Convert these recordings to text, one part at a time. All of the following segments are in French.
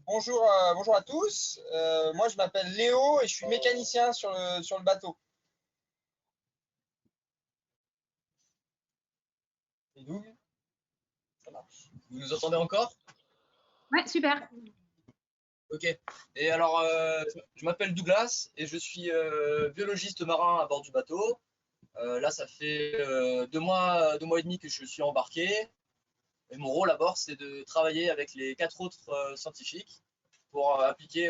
Bonjour à tous. Moi, je m'appelle Léo et je suis mécanicien sur le bateau. Et d'où ça marche. Vous nous entendez encore? Ouais, super. Ok. Et alors, je m'appelle Douglas et je suis biologiste marin à bord du bateau. Là, ça fait 2 mois et demi que je suis embarqué. Et mon rôle à bord, c'est de travailler avec les 4 autres scientifiques pour appliquer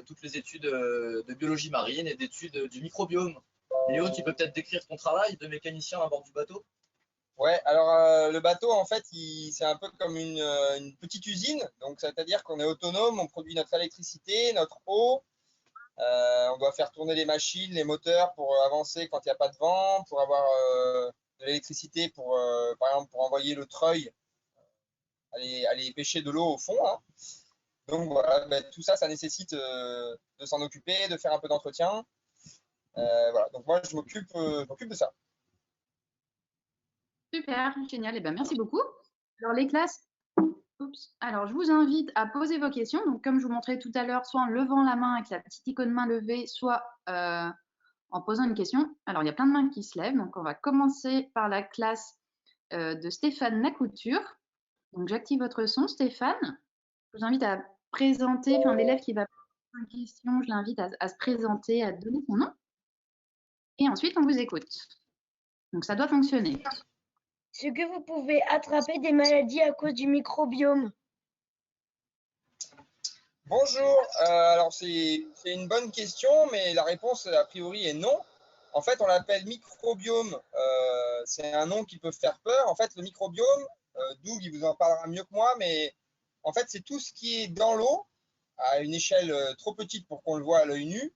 toutes les études de biologie marine et d'études du microbiome. Léo, tu peux peut-être décrire ton travail de mécanicien à bord du bateau? Ouais, alors le bateau, en fait, c'est un peu comme une petite usine. Donc, c'est-à-dire qu'on est autonome, on produit notre électricité, notre eau. On doit faire tourner les machines, les moteurs pour avancer quand il n'y a pas de vent, pour avoir de l'électricité pour, par exemple, pour envoyer le treuil aller pêcher de l'eau au fond, hein. Donc voilà, ben, tout ça, ça nécessite de s'en occuper, de faire un peu d'entretien. Voilà. Donc moi, je m'occupe de ça. Super, génial. Eh ben, merci beaucoup. Alors, les classes, Alors, je vous invite à poser vos questions. Donc, comme je vous montrais tout à l'heure, soit en levant la main avec la petite icône main levée, soit en posant une question. Alors, il y a plein de mains qui se lèvent. Donc, on va commencer par la classe de Stéphane Lacouture. Donc, j'active votre son, Stéphane. Je vous invite à présenter, enfin, l'élève qui va poser une question, je l'invite à se présenter, à donner son nom. Et ensuite, on vous écoute. Donc, ça doit fonctionner. Est-ce que vous pouvez attraper des maladies à cause du microbiome? Bonjour, alors c'est une bonne question, mais la réponse a priori est non. En fait, on l'appelle microbiome. C'est un nom qui peut faire peur. En fait, le microbiome, Doug, il vous en parlera mieux que moi, mais en fait, c'est tout ce qui est dans l'eau à une échelle trop petite pour qu'on le voit à l'œil nu,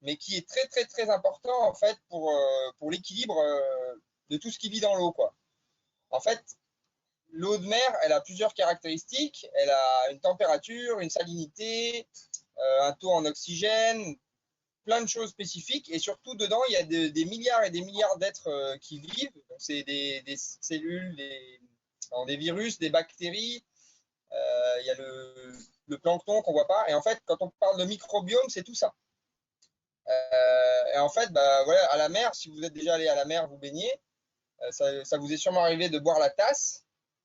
mais qui est très très très important en fait pour l'équilibre de tout ce qui vit dans l'eau, quoi. En fait, l'eau de mer, elle a plusieurs caractéristiques. Elle a une température, une salinité, un taux en oxygène, plein de choses spécifiques. Et surtout, dedans, il y a des milliards et des milliards d'êtres qui vivent. C'est des cellules, des virus, des bactéries. Il y a le plancton qu'on ne voit pas. Et en fait, quand on parle de microbiome, c'est tout ça. Et en fait, bah, voilà, à la mer, si vous êtes déjà allé à la mer vous baigner, ça vous est sûrement arrivé de boire la tasse.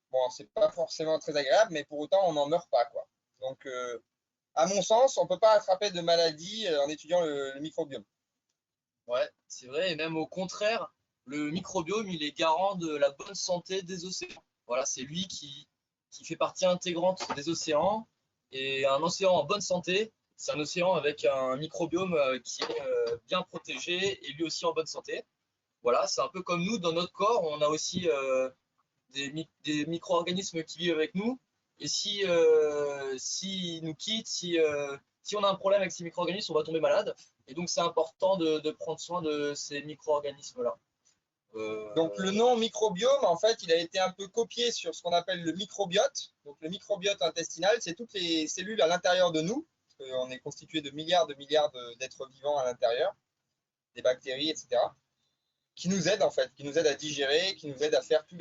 Bon, c'est pas forcément très agréable, mais pour autant, on n'en meurt pas, quoi. Donc, à mon sens, on ne peut pas attraper de maladie en étudiant le microbiome. Ouais, c'est vrai, et même au contraire, le microbiome, il est garant de la bonne santé des océans. Voilà, c'est lui qui fait partie intégrante des océans. Et un océan en bonne santé, c'est un océan avec un microbiome qui est bien protégé et lui aussi en bonne santé. Voilà, c'est un peu comme nous, dans notre corps, on a aussi des micro-organismes qui vivent avec nous. Et si nous quittent, si on a un problème avec ces micro-organismes, on va tomber malade. Et donc, c'est important de prendre soin de ces micro-organismes-là. Donc, le nom microbiome, en fait, il a été un peu copié sur ce qu'on appelle le microbiote. Donc, le microbiote intestinal, c'est toutes les cellules à l'intérieur de nous. On est constitué de milliards d'êtres vivants à l'intérieur, des bactéries, etc. Qui nous aident, en fait, qui nous aident à digérer, qui nous aident à faire tout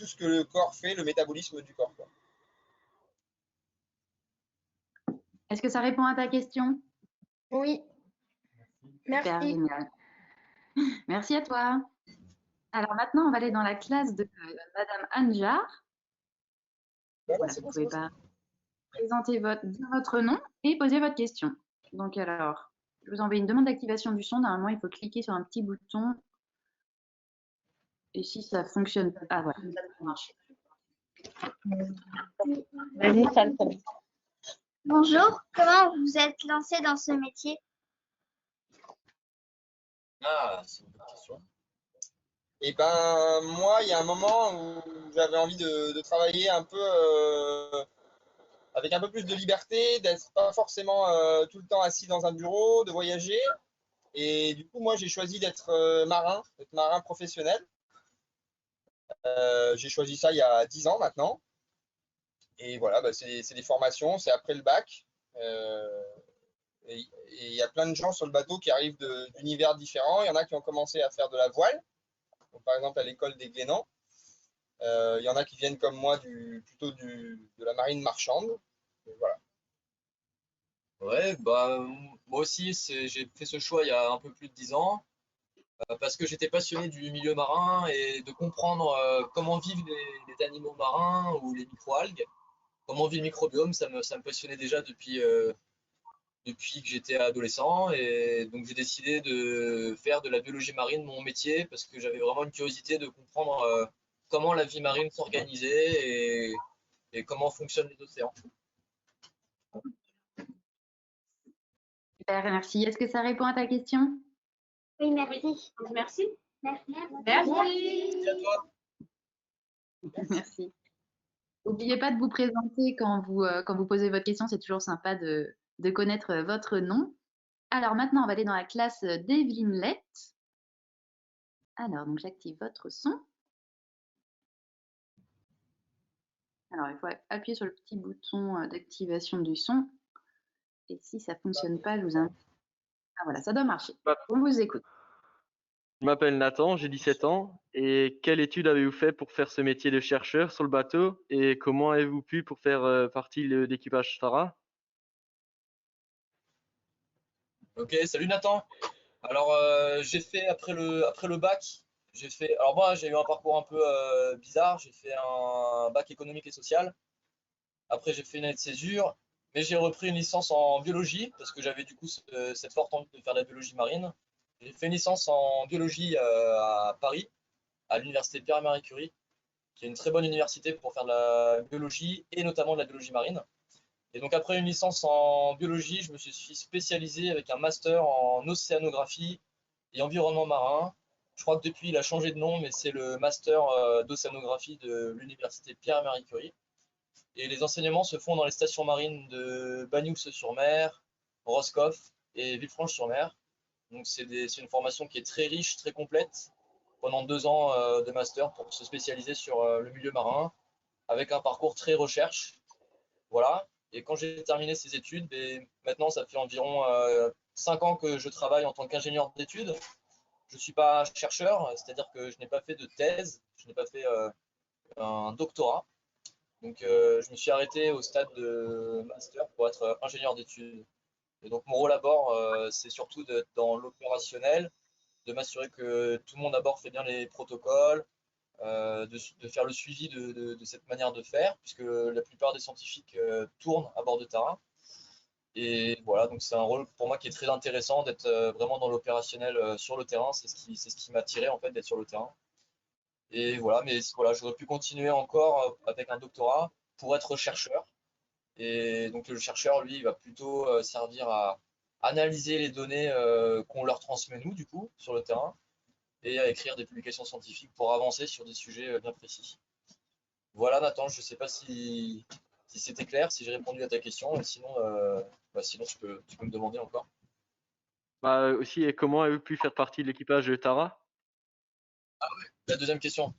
ce que le corps fait, le métabolisme du corps, quoi. Est-ce que ça répond à ta question? Oui. Merci. Super, génial. Merci à toi. Alors maintenant, on va aller dans la classe de Madame Anjar. Voilà, vous pouvez pas présenter dire votre nom et poser votre question. Donc alors, je vous envoie une demande d'activation du son. Normalement, il faut cliquer sur un petit bouton. Et si ça fonctionne, ah voilà, ça marche. Vas-y, ça le fait. Bonjour, comment vous êtes lancé dans ce métier? Ah, c'est une bonne question. Et ben moi, il y a un moment où j'avais envie de travailler un peu avec un peu plus de liberté, d'être pas forcément tout le temps assis dans un bureau, de voyager. Et du coup, moi, j'ai choisi d'être marin professionnel. J'ai choisi ça il y a 10 ans maintenant. Et voilà, bah, c'est des formations, c'est après le bac. Et il y a plein de gens sur le bateau qui arrivent d'univers différents. Il y en a qui ont commencé à faire de la voile, donc, par exemple à l'école des Glénans. Il y en a qui viennent comme moi plutôt de la marine marchande. Voilà. Ouais, bah, moi aussi, j'ai fait ce choix il y a un peu plus de 10 ans parce que j'étais passionné du milieu marin et de comprendre comment vivent les animaux marins ou les microalgues, comment vit le microbiome. Ça me passionnait déjà depuis que j'étais adolescent et donc j'ai décidé de faire de la biologie marine mon métier parce que j'avais vraiment une curiosité de comprendre comment la vie marine s'organisait et comment fonctionnent les océans. Super, merci. Est-ce que ça répond à ta question? Oui, merci. Merci. Merci. Merci à toi. Merci. N'oubliez pas de vous présenter quand vous posez votre question. C'est toujours sympa de connaître votre nom. Alors maintenant, on va aller dans la classe d'Evelyne Lett. Alors, donc j'active votre son. Alors, il faut appuyer sur le petit bouton d'activation du son. Et si ça ne fonctionne pas, je vous invite. Ah voilà, ça doit marcher. On vous écoute. Je m'appelle Nathan, j'ai 17 ans. Et quelle étude avez-vous fait pour faire ce métier de chercheur sur le bateau? Et comment avez-vous pu pour faire partie de l'équipage Tara? Ok, salut Nathan. Alors j'ai fait après le bac, alors moi j'ai eu un parcours un peu bizarre. J'ai fait un bac économique et social. Après j'ai fait une année de césure, mais j'ai repris une licence en biologie parce que j'avais du coup cette forte envie de faire de la biologie marine. J'ai fait une licence en biologie à Paris, à l'université Pierre-Marie Curie, qui est une très bonne université pour faire de la biologie et notamment de la biologie marine. Et donc après une licence en biologie, je me suis spécialisé avec un master en océanographie et environnement marin. Je crois que depuis il a changé de nom, mais c'est le master d'océanographie de l'université Pierre-Marie Curie. Et les enseignements se font dans les stations marines de Bagnoux-sur-Mer, Roscoff et Villefranche-sur-Mer. Donc c'est une formation qui est très riche, très complète, pendant 2 ans de master pour se spécialiser sur le milieu marin, avec un parcours très recherche. Voilà. Et quand j'ai terminé ces études, maintenant ça fait environ 5 ans que je travaille en tant qu'ingénieur d'études. Je ne suis pas chercheur, c'est-à-dire que je n'ai pas fait de thèse, je n'ai pas fait un doctorat. Donc je me suis arrêté au stade de master pour être ingénieur d'études. Et donc mon rôle à bord, c'est surtout d'être dans l'opérationnel, de m'assurer que tout le monde à bord fait bien les protocoles, de faire le suivi de cette manière de faire, puisque la plupart des scientifiques tournent à bord de Tara. Et voilà, donc c'est un rôle pour moi qui est très intéressant d'être vraiment dans l'opérationnel sur le terrain. C'est ce qui m'a attiré en fait d'être sur le terrain. Et voilà, mais voilà, j'aurais pu continuer encore avec un doctorat pour être chercheur. Et donc le chercheur, lui, il va plutôt servir à analyser les données qu'on leur transmet nous, du coup, sur le terrain, et à écrire des publications scientifiques pour avancer sur des sujets bien précis. Voilà, Nathan, je ne sais pas si c'était clair, si j'ai répondu à ta question, et sinon, sinon tu peux me demander encore. Bah, aussi, et comment avez-vous pu faire partie de l'équipage de Tara? La deuxième question.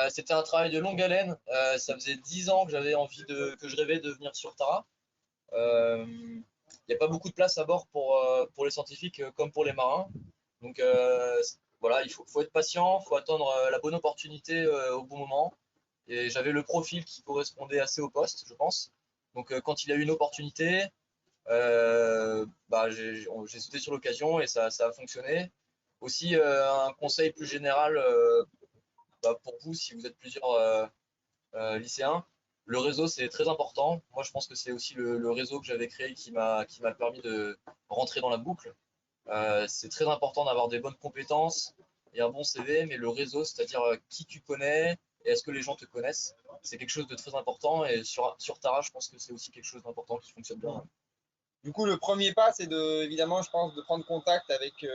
C'était un travail de longue haleine. Ça faisait 10 ans que j'avais que je rêvais de venir sur Tara. Il n'y a pas beaucoup de place à bord pour les scientifiques comme pour les marins. Donc voilà, faut être patient, il faut attendre la bonne opportunité au bon moment. Et j'avais le profil qui correspondait assez au poste, je pense. Donc quand il y a eu une opportunité, j'ai sauté sur l'occasion et ça a fonctionné. Aussi, un conseil plus général pour vous, si vous êtes plusieurs lycéens, le réseau c'est très important. Moi, je pense que c'est aussi le réseau que j'avais créé qui m'a permis de rentrer dans la boucle. C'est très important d'avoir des bonnes compétences et un bon CV, mais le réseau, c'est-à-dire qui tu connais et est-ce que les gens te connaissent, c'est quelque chose de très important. Et sur Tara, je pense que c'est aussi quelque chose d'important qui fonctionne bien. Du coup, le premier pas, c'est évidemment, je pense, de prendre contact avec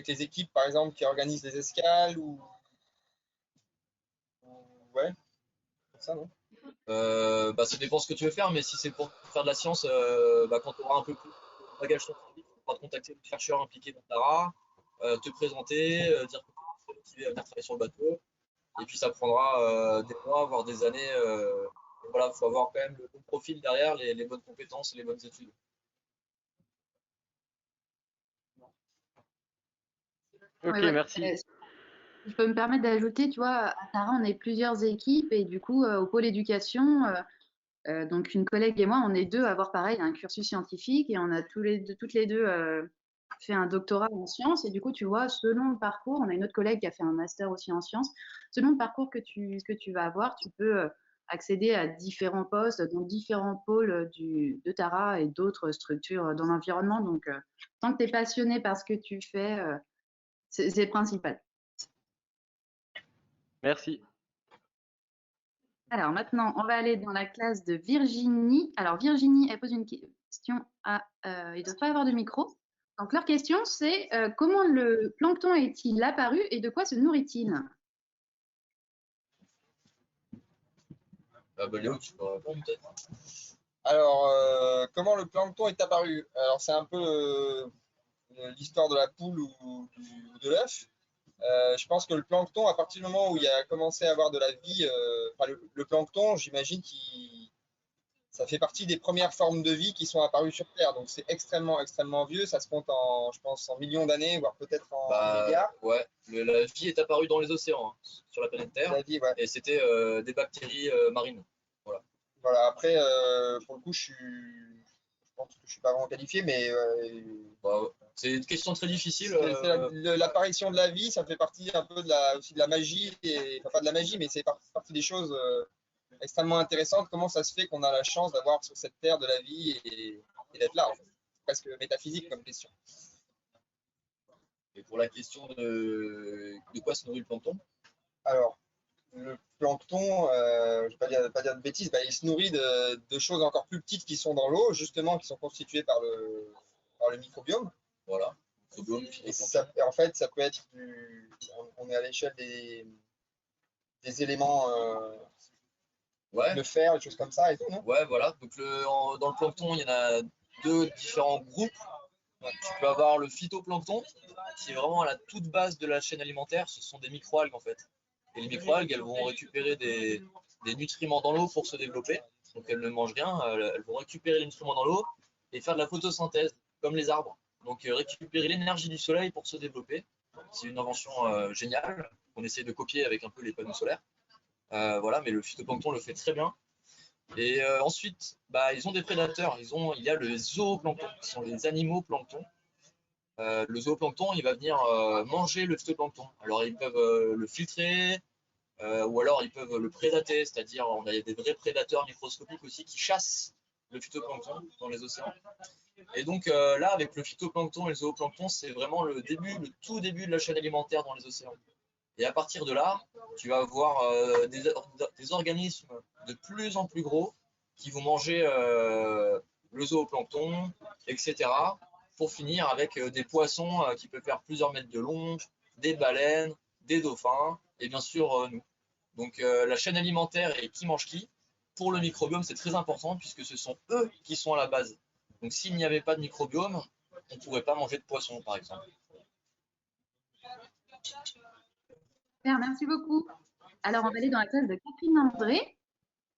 les équipes, par exemple, qui organisent les escales ouais, c'est ça, non? Ça dépend ce que tu veux faire, mais si c'est pour faire de la science, quand tu auras un peu plus de bagage scientifique, tu pourras te contacter des chercheurs impliqués dans Tara, te présenter, dire que tu es motivé à venir travailler sur le bateau, et puis ça prendra des mois, voire des années. Et voilà, il faut avoir quand même le bon profil derrière, les bonnes compétences et les bonnes études. Ok, Ouais, ouais. merci. Si je peux me permettre d'ajouter, tu vois, à Tara, on est plusieurs équipes et du coup, au pôle éducation, Donc, une collègue et moi, on est deux à avoir pareil un cursus scientifique et on a toutes les deux fait un doctorat en sciences. Et du coup, tu vois, selon le parcours, on a une autre collègue qui a fait un master aussi en sciences. Selon le parcours que tu vas avoir, tu peux accéder à différents postes dans différents pôles de Tara et d'autres structures dans l'environnement. Donc, tant que tu es passionné par ce que tu fais, c'est le principal. Merci. Alors maintenant, on va aller dans la classe de Virginie. Alors Virginie, elle pose une question à... ils ne doivent pas avoir de micro. Donc leur question, c'est comment le plancton est-il apparu et de quoi se nourrit-il? Léo, tu peux répondre peut-être. Alors, comment le plancton est apparu? Alors, c'est un peu l'histoire de la poule ou de l'œuf. Je pense que le plancton, à partir du moment où il a commencé à avoir de la vie, le plancton, j'imagine que ça fait partie des premières formes de vie qui sont apparues sur Terre. Donc, c'est extrêmement, extrêmement vieux. Ça se compte je pense, en millions d'années, voire peut-être en milliards. Ouais, la vie est apparue dans les océans, hein, sur la planète Terre. La vie, ouais. Et c'était des bactéries marines. Voilà, après, pour le coup, je pense que je suis pas vraiment qualifié, mais c'est une question très difficile. L'apparition de la vie, ça fait partie un peu aussi de la magie, enfin pas de la magie, mais c'est partie des choses extrêmement intéressantes. Comment ça se fait qu'on a la chance d'avoir sur cette terre de la vie et d'être là, en fait. C'est presque métaphysique comme question. Et pour la question de quoi se nourrit le plancton? Alors, le plancton, je ne vais pas dire de bêtises, il se nourrit de choses encore plus petites qui sont dans l'eau, justement, qui sont constituées par le microbiome. Voilà. Et en fait, ça peut être on est à l'échelle des éléments, le fer, des choses comme ça et tout, non? Ouais, voilà. Donc dans le plancton, il y en a deux différents groupes. Donc, tu peux avoir le phytoplancton, qui est vraiment à la toute base de la chaîne alimentaire. Ce sont des microalgues en fait. Et les microalgues, elles vont récupérer des nutriments dans l'eau pour se développer. Donc elles ne mangent rien, elles vont récupérer les nutriments dans l'eau et faire de la photosynthèse, comme les arbres. Donc récupérer l'énergie du soleil pour se développer. C'est une invention géniale qu'on essaie de copier avec un peu les panneaux solaires. Voilà, mais le phytoplancton le fait très bien. Et ensuite, ils ont des prédateurs. Il y a le zooplancton, qui sont les animaux planctons. Le zooplancton, il va venir manger le phytoplancton. Alors, ils peuvent le filtrer, ou alors ils peuvent le prédater, c'est-à-dire on a des vrais prédateurs microscopiques aussi qui chassent le phytoplancton dans les océans. Et donc là, avec le phytoplancton et le zooplancton, c'est vraiment le tout début de la chaîne alimentaire dans les océans. Et à partir de là, tu vas avoir des organismes de plus en plus gros qui vont manger le zooplancton, etc. pour finir avec des poissons qui peuvent faire plusieurs mètres de long, des baleines, des dauphins et bien sûr nous. Donc la chaîne alimentaire et qui mange qui, pour le microbiome, c'est très important puisque ce sont eux qui sont à la base. Donc s'il n'y avait pas de microbiome, on ne pourrait pas manger de poisson par exemple. Super, merci beaucoup. Alors, on va aller dans la classe de Catherine André.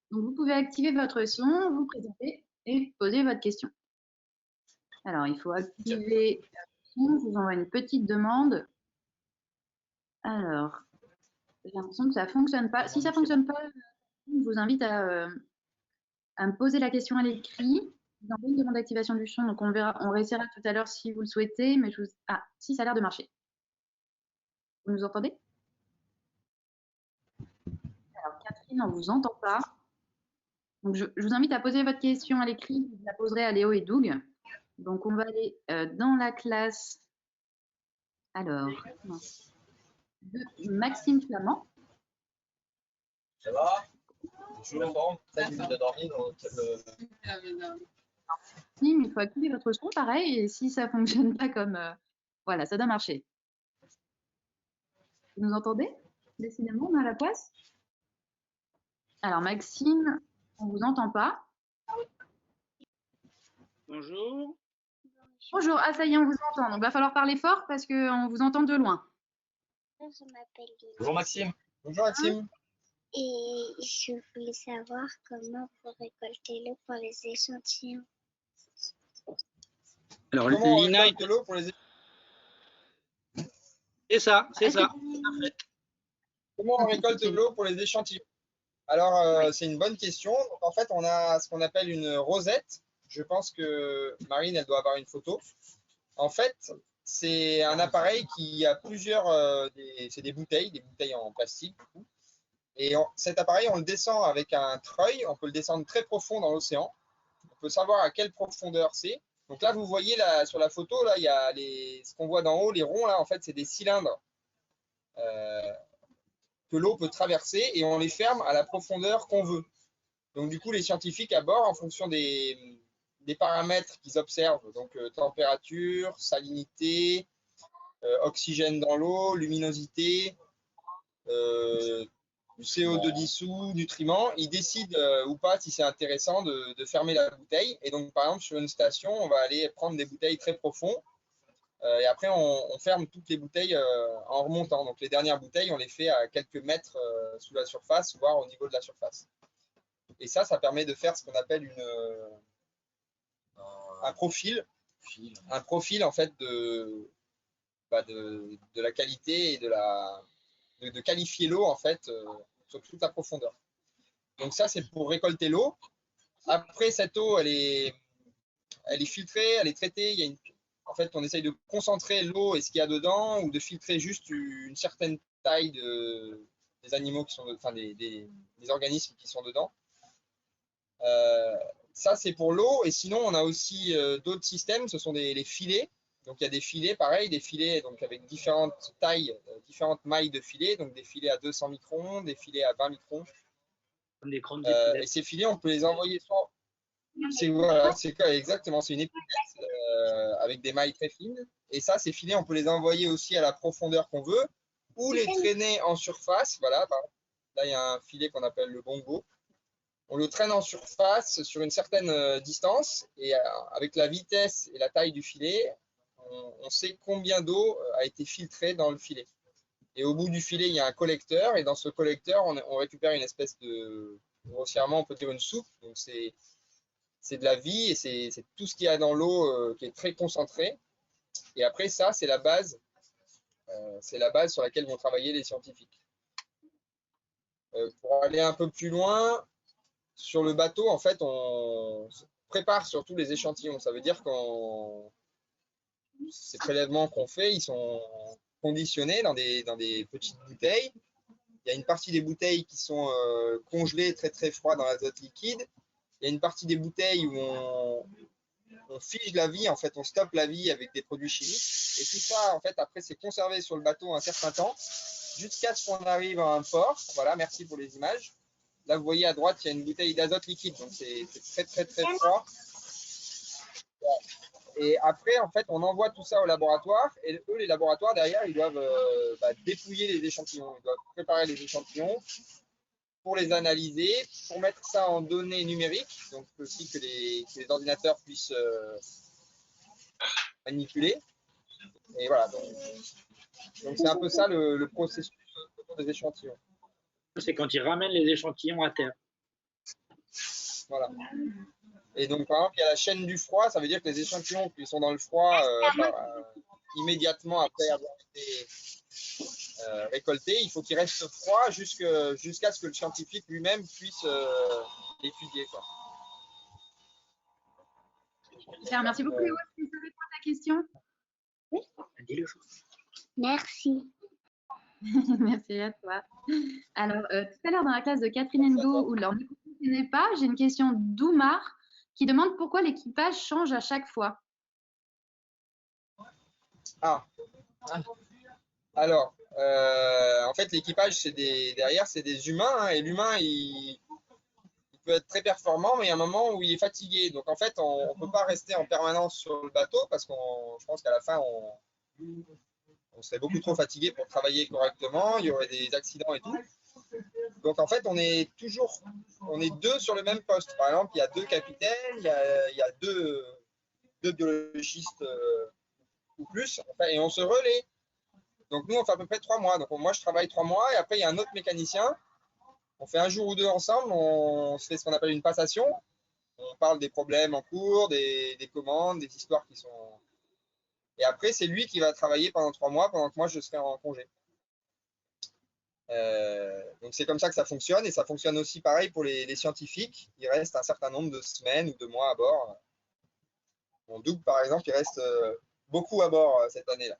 Donc, vous pouvez activer votre son, vous présenter et poser votre question. Alors, il faut activer le son. Je vous envoie une petite demande. Alors, j'ai l'impression que ça ne fonctionne pas. Si ça ne fonctionne pas, je vous invite à me poser la question à l'écrit. Je vous envoie une demande d'activation du son. Donc, on réessayera tout à l'heure si vous le souhaitez. Mais ah, si, ça a l'air de marcher. Vous nous entendez? Alors, Catherine, on ne vous entend pas. Donc, je vous invite à poser votre question à l'écrit. Vous la poserez à Léo et Doug. Donc, on va aller dans la classe. Alors, de Maxime Flamand. Ça va? Je me forme. Ça, il a dormi dans Maxime, il faut activer votre son, pareil. Et si ça ne fonctionne pas comme... voilà, ça doit marcher. Vous nous entendez? Décidément, on a la place. Alors, Maxime, on ne vous entend pas. Bonjour. Bonjour. Ah, ça y est, on vous entend. Donc, il va falloir parler fort parce qu'on vous entend de loin. Je m'appelle Lily. Bonjour Maxime. Bonjour Maxime. Et je voulais savoir comment vous récoltez l'eau pour les échantillons. Alors, Comment on Lina, récolte l'eau pour les c'est ça, c'est ça. Comment on récolte l'eau pour les échantillons? Alors, c'est une bonne question. Donc, en fait, on a ce qu'on appelle une rosette. Je pense que Marine, elle doit avoir une photo. En fait, c'est un appareil qui a plusieurs, c'est des bouteilles en plastique. Du coup. Et cet appareil, on le descend avec un treuil. On peut le descendre très profond dans l'océan. On peut savoir à quelle profondeur c'est. Donc là, vous voyez là, sur la photo, là, il y a ce qu'on voit d'en haut, les ronds, là, en fait, c'est des cylindres que l'eau peut traverser et on les ferme à la profondeur qu'on veut. Donc, du coup, les scientifiques à bord, en fonction des paramètres qu'ils observent, donc température, salinité, oxygène dans l'eau, luminosité, du CO2 dissous, nutriments, ils décident ou pas si c'est intéressant de fermer la bouteille. Et donc, par exemple, sur une station, on va aller prendre des bouteilles très profondes et après, on ferme toutes les bouteilles en remontant. Donc, les dernières bouteilles, on les fait à quelques mètres sous la surface, voire au niveau de la surface. Et ça permet de faire ce qu'on appelle un profil. Un profil, en fait, de la qualité et de qualifier l'eau, en fait, sur toute la profondeur. Donc ça, c'est pour récolter l'eau. Après, cette eau, elle est filtrée, elle est traitée. En fait, on essaye de concentrer l'eau et ce qu'il y a dedans ou de filtrer juste une certaine taille des animaux qui sont, enfin des organismes qui sont dedans. Ça, c'est pour l'eau. Et sinon, on a aussi d'autres systèmes. Ce sont les filets. Donc, il y a des filets, pareil, des filets donc, avec différentes tailles, différentes mailles de filets. Donc, des filets à 200 microns, des filets à 20 microns. Et ces filets, on peut les envoyer soit. Voilà, c'est exactement, c'est une épinette avec des mailles très fines. Et ça, ces filets, on peut les envoyer aussi à la profondeur qu'on veut ou les traîner en surface. Voilà, là, il y a un filet qu'on appelle le bongo. On le traîne en surface sur une certaine distance et avec la vitesse et la taille du filet, on sait combien d'eau a été filtrée dans le filet. Et au bout du filet, il y a un collecteur et dans ce collecteur, on récupère une espèce de, grossièrement, on peut dire une soupe. Donc c'est de la vie et c'est tout ce qu'il y a dans l'eau qui est très concentré. Et après ça, c'est la base sur laquelle vont travailler les scientifiques. Pour aller un peu plus loin, sur le bateau, en fait, on prépare surtout les échantillons. Ça veut dire que ces prélèvements qu'on fait, ils sont conditionnés dans des petites bouteilles. Il y a une partie des bouteilles qui sont congelées très très froides dans l'azote liquide. Il y a une partie des bouteilles où on fige la vie, en fait, on stoppe la vie avec des produits chimiques. Et tout ça, en fait, après, c'est conservé sur le bateau un certain temps jusqu'à ce qu'on arrive à un port. Voilà, merci pour les images. Là, vous voyez à droite, il y a une bouteille d'azote liquide, donc c'est très, très, très froid. Et après, en fait, on envoie tout ça au laboratoire. Et eux, les laboratoires, derrière, ils doivent dépouiller les échantillons. Ils doivent préparer les échantillons pour les analyser, pour mettre ça en données numériques, donc aussi que les ordinateurs puissent manipuler. Et voilà, donc c'est un peu ça le processus des échantillons. C'est quand ils ramènent les échantillons à terre. Voilà. Et donc, par exemple, il y a la chaîne du froid, ça veut dire que les échantillons qui sont dans le froid, immédiatement après avoir été récoltés, il faut qu'ils restent froids jusqu'à ce que le scientifique lui-même puisse l'étudier. Super, merci beaucoup, Léo. Est-ce que ça répond à ta question? Dis-le. Merci. Merci à toi. Alors, tout à l'heure, dans la classe de Catherine Endo, où leur micro ne fonctionnait pas, j'ai une question d'Oumar qui demande pourquoi l'équipage change à chaque fois. Ah. Alors, en fait, l'équipage, derrière, c'est des humains, hein, et l'humain, il peut être très performant, mais il y a un moment où il est fatigué. Donc, en fait, on ne peut pas rester en permanence sur le bateau parce que je pense qu'à la fin, on serait beaucoup trop fatigué pour travailler correctement, il y aurait des accidents et tout. Donc en fait, on est deux sur le même poste. Par exemple, il y a deux capitaines, il y a deux biologistes ou plus, et on se relaie. Donc nous, on fait à peu près 3 mois. Donc moi, je travaille 3 mois, et après, il y a un autre mécanicien. On fait un jour ou deux ensemble, on se fait ce qu'on appelle une passation. On parle des problèmes en cours, des commandes, des histoires qui sont... Et après, c'est lui qui va travailler pendant 3 mois, pendant que moi, je serai en congé. Donc c'est comme ça que ça fonctionne et ça fonctionne aussi pareil pour les scientifiques. Il reste un certain nombre de semaines ou de mois à bord. Mon double, par exemple, il reste beaucoup à bord cette année-là.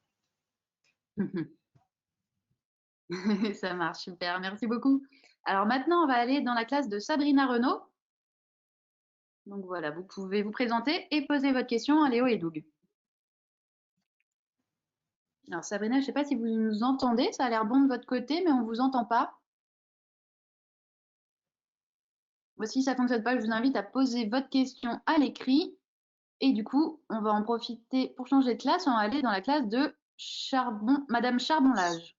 Ça marche, super, merci beaucoup. Alors maintenant, on va aller dans la classe de Sabrina Renaud. Donc voilà, vous pouvez vous présenter et poser votre question à Léo et Doug. Alors Sabrina, je ne sais pas si vous nous entendez, ça a l'air bon de votre côté, mais on ne vous entend pas. Moi, si ça ne fonctionne pas, je vous invite à poser votre question à l'écrit. Et du coup, on va en profiter pour changer de classe. On va aller dans la classe de Madame Charbonlage.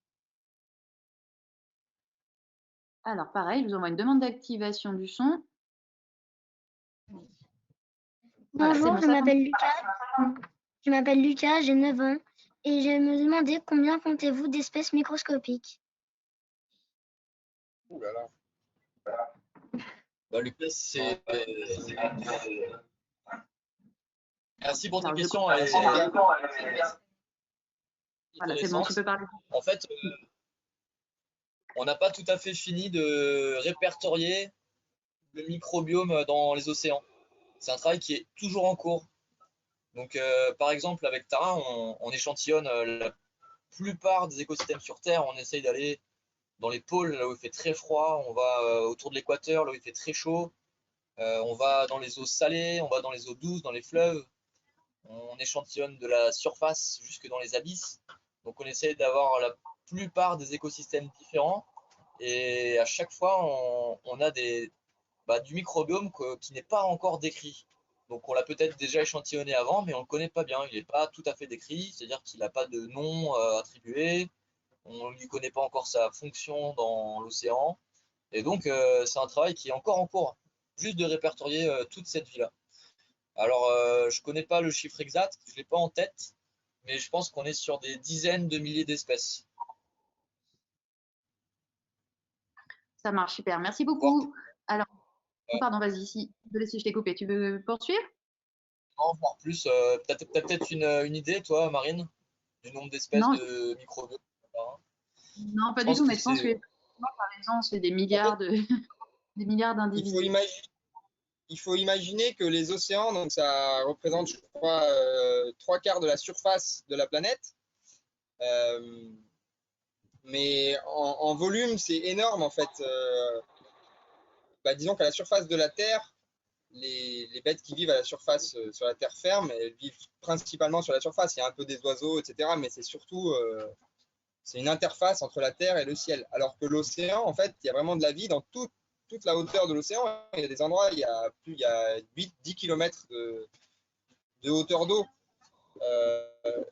Alors pareil, je vous envoie une demande d'activation du son. Voilà, c'est Bonjour, bon, je ça m'appelle Lucas. Je m'appelle Lucas, j'ai 9 ans et je me demandais combien comptez-vous d'espèces microscopiques? Ouh là là. Bah, Lucas, merci pour ta Alors, je question. comprends. Elle est Voilà, c'est bon, tu intéressante. peux parler. En fait, on n'a pas tout à fait fini de répertorier le microbiome dans les océans. C'est un travail qui est toujours en cours. Donc, par exemple, avec Tara, on échantillonne la plupart des écosystèmes sur Terre. On essaye d'aller dans les pôles, là où il fait très froid. On va autour de l'équateur, là où il fait très chaud. On va dans les eaux salées, on va dans les eaux douces, dans les fleuves. On échantillonne de la surface jusque dans les abysses. Donc, on essaye d'avoir la plupart des écosystèmes différents. Et à chaque fois, on a du microbiome qui n'est pas encore décrit. Donc on l'a peut-être déjà échantillonné avant, mais on ne le connaît pas bien. Il n'est pas tout à fait décrit, c'est-à-dire qu'il n'a pas de nom attribué. On ne lui connaît pas encore sa fonction dans l'océan. Et donc c'est un travail qui est encore en cours, juste de répertorier toute cette vie-là. Alors je ne connais pas le chiffre exact, je ne l'ai pas en tête, mais je pense qu'on est sur des dizaines de milliers d'espèces. Ça marche, super. Merci beaucoup. Alors, pardon, vas-y, désolée si je t'ai coupé. Tu veux poursuivre? Non, voire plus. Peut-être une idée, toi, Marine, du nombre d'espèces Non, de microbiomes? non, pas Je du pense tout, que mais je pense que c'est. par exemple, c'est des En milliards fait, des milliards il faut d'individus. imaginer que les océans, donc ça représente, je crois, 3/4 de la surface de la planète. Euh, mais en volume, c'est énorme en fait. Disons qu'à la surface de la Terre, les bêtes qui vivent à la surface, sur la terre ferme, elles vivent principalement sur la surface. Il y a un peu des oiseaux, etc. Mais c'est surtout c'est une interface entre la terre et le ciel. Alors que l'océan, en fait, il y a vraiment de la vie dans toute la hauteur de l'océan. Il y a des endroits, il y a 8-10 km de hauteur d'eau.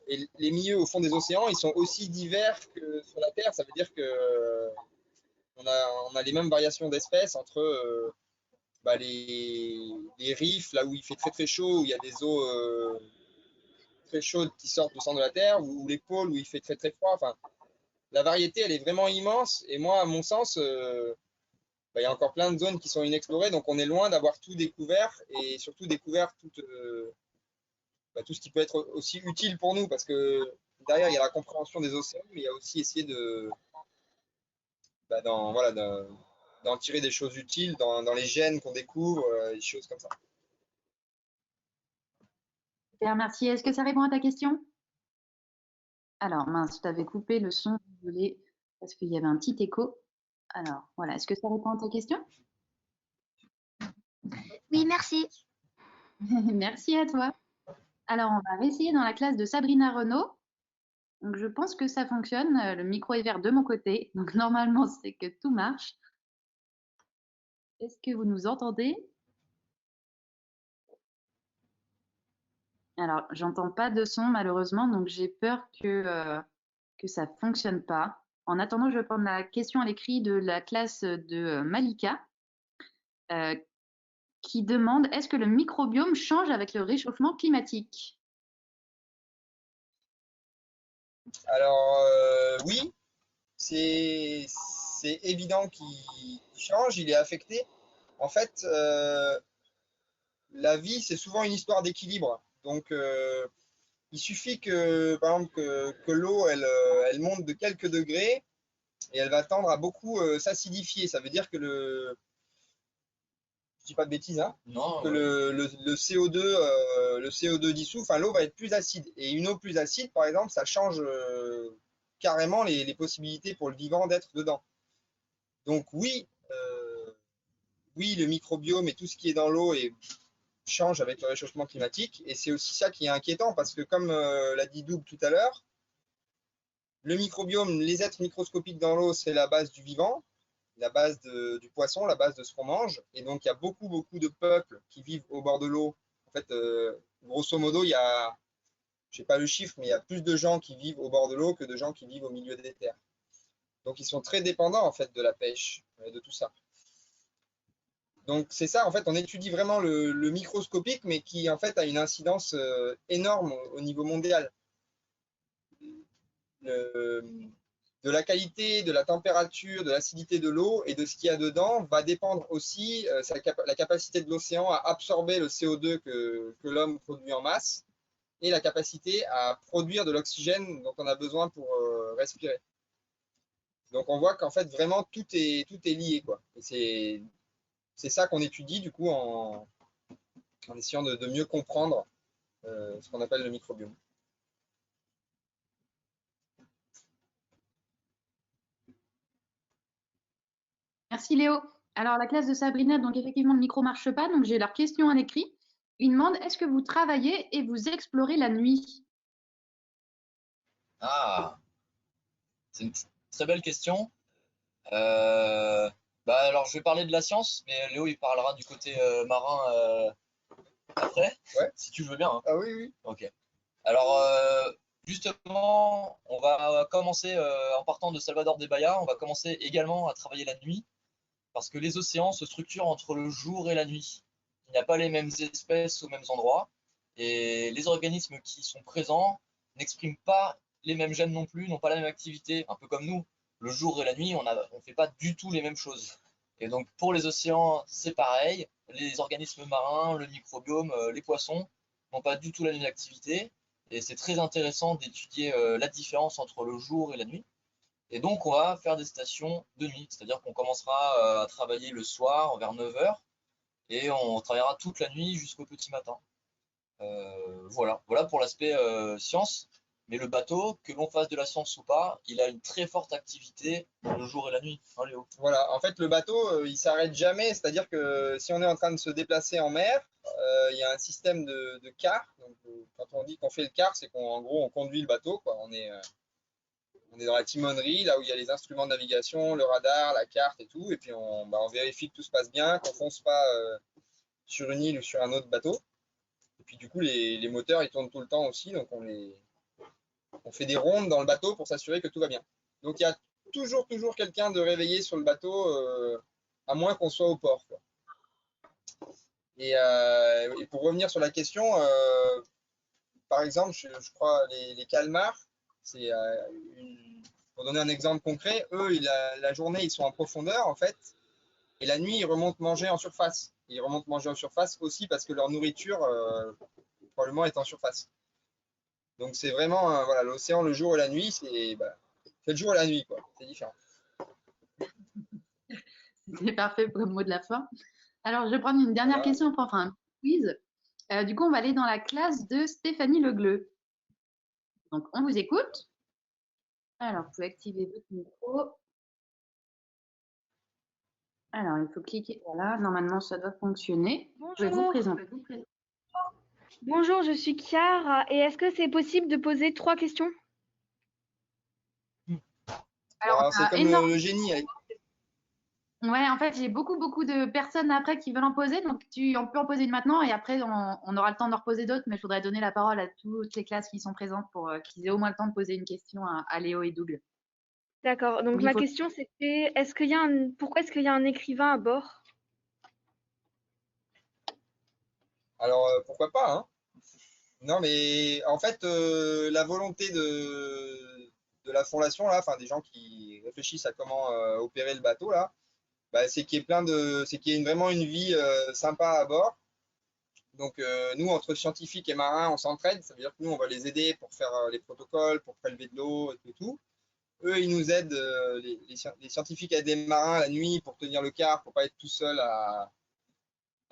Et les milieux au fond des océans, ils sont aussi divers que sur la Terre. Ça veut dire que on a les mêmes variations d'espèces entre les rifs, là où il fait très très chaud, où il y a des eaux très chaudes qui sortent du centre de la Terre, ou les pôles où il fait très très froid. Enfin, la variété, elle est vraiment immense. Et moi, à mon sens, il y a encore plein de zones qui sont inexplorées, donc on est loin d'avoir tout découvert et surtout découvert tout ce qui peut être aussi utile pour nous, parce que derrière, il y a la compréhension des océans, mais il y a aussi essayer d'en tirer des choses utiles dans les gènes qu'on découvre, des choses comme ça. Super, merci. Est-ce que ça répond à ta question? Alors, mince, je t'avais coupé le son, désolée, parce qu'il y avait un petit écho. Alors, voilà, est-ce que ça répond à ta question? Oui, merci. Merci à toi. Alors, on va réessayer dans la classe de Sabrina Renaud. Donc, je pense que ça fonctionne. Le micro est vert de mon côté. Donc, normalement, c'est que tout marche. Est-ce que vous nous entendez? Alors, j'entends pas de son, malheureusement. Donc, j'ai peur que ça fonctionne pas. En attendant, je vais prendre la question à l'écrit de la classe de Malika, qui demande: est-ce que le microbiome change avec le réchauffement climatique? Alors, oui, c'est évident qu'il change, il est affecté. En fait, la vie, c'est souvent une histoire d'équilibre. Donc, il suffit que, par exemple, que l'eau, elle monte de quelques degrés et elle va tendre à beaucoup s'acidifier. Ça veut dire que je dis pas de bêtises, hein, Non, que le CO2, le CO2 dissous, enfin l'eau va être plus acide. Et une eau plus acide, par exemple, ça change carrément les possibilités pour le vivant d'être dedans. Donc oui, oui, le microbiome et tout ce qui est dans l'eau change avec le réchauffement climatique. Et c'est aussi ça qui est inquiétant parce que comme l'a dit Doug tout à l'heure, le microbiome, les êtres microscopiques dans l'eau, c'est la base du vivant, la base du poisson, la base de ce qu'on mange. Et donc, il y a beaucoup, beaucoup de peuples qui vivent au bord de l'eau. En fait, grosso modo, il y a, je sais pas le chiffre, mais il y a plus de gens qui vivent au bord de l'eau que de gens qui vivent au milieu des terres. Donc, ils sont très dépendants, en fait, de la pêche, de tout ça. Donc, c'est ça, en fait, on étudie vraiment le microscopique, mais qui, en fait, a une incidence énorme au niveau mondial. De la qualité, de la température, de l'acidité de l'eau et de ce qu'il y a dedans va dépendre aussi la capacité de l'océan à absorber le CO2 que l'homme produit en masse et la capacité à produire de l'oxygène dont on a besoin pour respirer. Donc on voit qu'en fait vraiment tout est lié, quoi. Et c'est ça qu'on étudie du coup en essayant de mieux comprendre ce qu'on appelle le microbiome. Merci Léo. Alors la classe de Sabrina, donc effectivement le micro marche pas, donc j'ai leur question en écrit. Ils demandent est-ce que vous travaillez et vous explorez la nuit? Ah, c'est une très belle question. Alors, je vais parler de la science, mais Léo, il parlera du côté marin après, Ouais. si tu veux bien. Hein. Ah oui, oui. Ok. Alors, justement, on va commencer en partant de Salvador de Bahia. On va commencer également à travailler la nuit parce que les océans se structurent entre le jour et la nuit. Il n'y a pas les mêmes espèces aux mêmes endroits et les organismes qui sont présents n'expriment pas les mêmes gènes non plus, n'ont pas la même activité, un peu comme nous. Le jour et la nuit, on ne fait pas du tout les mêmes choses. Et donc pour les océans, c'est pareil. Les organismes marins, le microbiome, les poissons n'ont pas du tout la même activité. Et c'est très intéressant d'étudier la différence entre le jour et la nuit. Et donc, on va faire des stations de nuit, c'est-à-dire qu'on commencera à travailler le soir vers 9 h et on travaillera toute la nuit jusqu'au petit matin. Voilà pour l'aspect science. Mais le bateau, que l'on fasse de la science ou pas, il a une très forte activité le jour et la nuit. Hein, Léo? Voilà, en fait, le bateau, il s'arrête jamais. C'est-à-dire que si on est en train de se déplacer en mer, il y a un système de quart. Donc, quand on dit qu'on fait le quart, c'est qu'en gros, on conduit le bateau, quoi. On est dans la timonerie, là où il y a les instruments de navigation, le radar, la carte et tout. Et puis, on vérifie que tout se passe bien, qu'on ne fonce pas sur une île ou sur un autre bateau. Et puis, du coup, les moteurs, ils tournent tout le temps aussi. Donc, on fait des rondes dans le bateau pour s'assurer que tout va bien. Donc, il y a toujours quelqu'un de réveillé sur le bateau, à moins qu'on soit au port, quoi. Et pour revenir sur la question, par exemple, je crois les calmars, c'est pour donner un exemple concret, eux, la journée, ils sont en profondeur, en fait, et la nuit, ils remontent manger en surface. Ils remontent manger en surface aussi parce que leur nourriture, probablement, est en surface. Donc, c'est vraiment, voilà, l'océan, le jour et la nuit, c'est le jour et la nuit, quoi. C'est différent. C'est parfait pour le mot de la fin. Alors, je vais prendre une dernière question pour faire un quiz. Du coup, on va aller dans la classe de Stéphanie Legleux. Donc, on vous écoute. Alors, vous pouvez activer votre micro. Alors, il faut cliquer. Voilà, normalement, ça doit fonctionner. Bonjour. Je vais vous présenter. Bonjour, je suis Chiara. Et est-ce que c'est possible de poser 3 questions? Alors, c'est comme le génie. Ouais, en fait, j'ai beaucoup de personnes après qui veulent en poser. Donc, on peut en poser une maintenant et après, on aura le temps d'en reposer d'autres. Mais je voudrais donner la parole à toutes les classes qui sont présentes pour qu'ils aient au moins le temps de poser une question à Léo et Doug. D'accord. Donc, ma question, c'était pourquoi est-ce qu'il y a un écrivain à bord? Alors, pourquoi pas, hein? Non, mais en fait, la volonté de la fondation, là, enfin des gens qui réfléchissent à comment opérer le bateau, là, c'est qu'il y ait vraiment une vie sympa à bord. Donc, nous, entre scientifiques et marins, on s'entraide. Ça veut dire que nous, on va les aider pour faire les protocoles, pour prélever de l'eau et tout. eux, ils nous aident, les scientifiques aident les marins la nuit pour tenir le quart, pour pas être tout seul à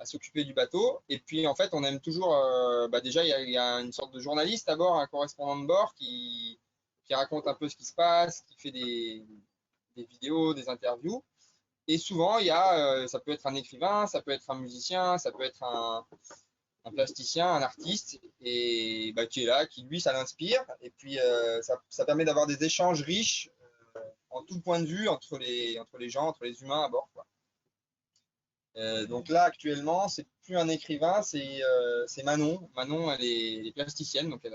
s'occuper du bateau. Et puis, en fait, on aime toujours, déjà, il y a une sorte de journaliste à bord, un correspondant de bord qui raconte un peu ce qui se passe, qui fait des vidéos, des interviews. Et souvent, ça peut être un écrivain, ça peut être un musicien, ça peut être un plasticien, un artiste, et qui est là, qui lui, ça l'inspire. Et puis, ça permet d'avoir des échanges riches en tout point de vue entre les gens, entre les humains à bord, quoi. Donc là, actuellement, c'est plus un écrivain, c'est Manon. Manon, elle est plasticienne, donc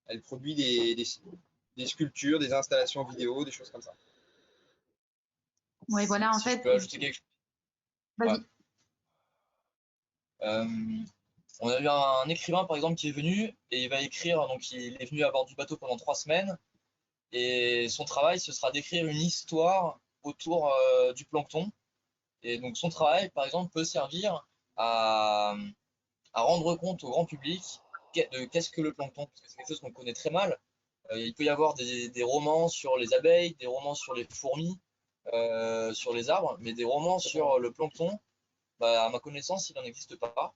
elle produit des sculptures, des installations vidéo, des choses comme ça. Oui, voilà, en Si fait. je peux ajouter quelque chose. Vas-y. On a eu un écrivain, par exemple, qui est venu et il va écrire, donc il est venu à bord du bateau pendant 3 semaines. Et son travail, ce sera d'écrire une histoire autour du plancton. Et donc son travail, par exemple, peut servir à rendre compte au grand public de qu'est-ce que le plancton, parce que c'est quelque chose qu'on connaît très mal. Il peut y avoir des romans sur les abeilles, des romans sur les fourmis, sur les arbres, mais des romans sur le plancton, à ma connaissance, il n'en existe pas.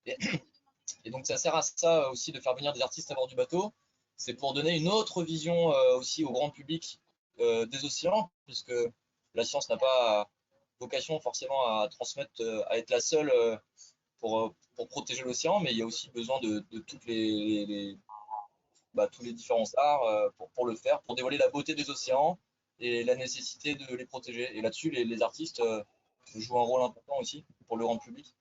Et donc ça sert à ça aussi de faire venir des artistes à bord du bateau. C'est pour donner une autre vision aussi au grand public des océans, puisque la science n'a pas vocation forcément à transmettre, à être la seule pour protéger l'océan, mais il y a aussi besoin de toutes tous les différents arts pour le faire, pour dévoiler la beauté des océans et la nécessité de les protéger. Et là-dessus, les artistes jouent un rôle important aussi pour le grand public.